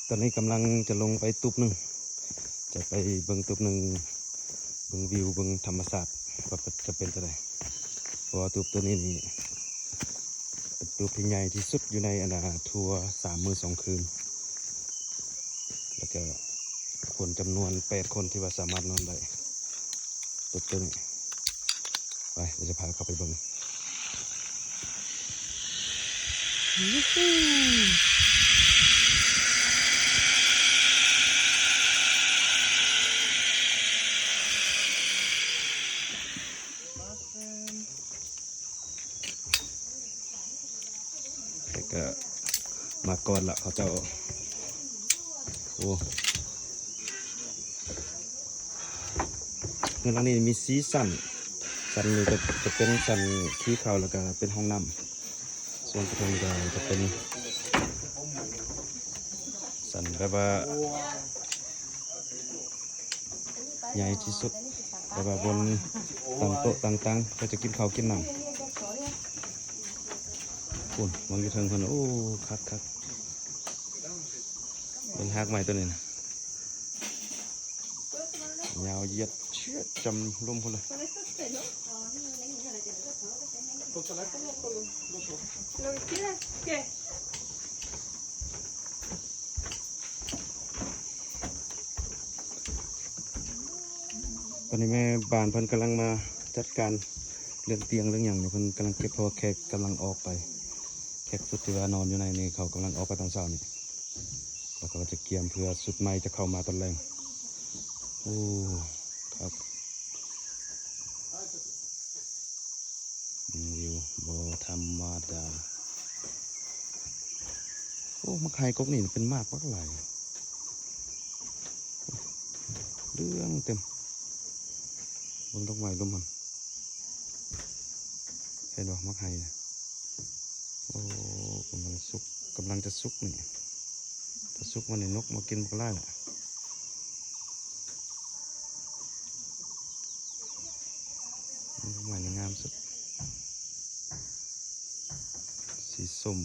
ตอนนี้กำลังจะลงไปตุบหนึ่งจะไปเบิ่งตุบหนึ่งเบิ่งวิวเบิ่งธรรมศาสตร์ว่าจะเป็นอะไรเพราะว่าตุบตัวนี้นี่เป็นตุบที่ใหญ่ที่สุดอยู่ในอนาทัวร์3 มื้อ 2 คืนแล้วก็คนจำนวน8 คนที่ว่าสามารถนอนได้ตุบตัวนี้ไปเดี๋ยวจะพาเข้าไปเบิ่งก็มาก่อนละเขาเจ้าโอ้เงินหลังนี้มีสีสันนี้จะเป็นสันขี้เขาแล้วก็เป็นห้องน้ำส่วนกระทงก็จะเป็นสันแบบว่าใหญ่ที่สุดแบบว่าบนตั้งโต๊ะตั้งก็จะกินข้าวกินน้ำคุณมองอยู่ทางคนโอ้คักเป็นฮักใหม่ตัวนี้นะยาวเหยียดเชือดจำร่มคนเลยตอนนี้แม่บ้านเพิ่นกำลังมาจัดการเรื่องเตียงเรื่องอย่างเนี่ยเพิ่นกำลังเก็บพอแขกกำลังออกไปแขกสุดที่ว่านอนอยู่ในนี่เขากำลังออกไปตอนเช้านี่แล้วก็จะเกี่ยมเพื่อสุดใหม่จะเข้ามาตอนแรงโอ้ครับวิวโบธรรมดาโอ้มะไข่กกนี่เป็นมากมากหลายเรื่องเต็มบนต้นไม้ร่มมันเห็นบ่มะไข่นะโอ้กำลังจะสุกนี่ถ้าสุกมันนี่นกมากินมันก็ไล่แหละต้นไม้งามสุดสีส้ม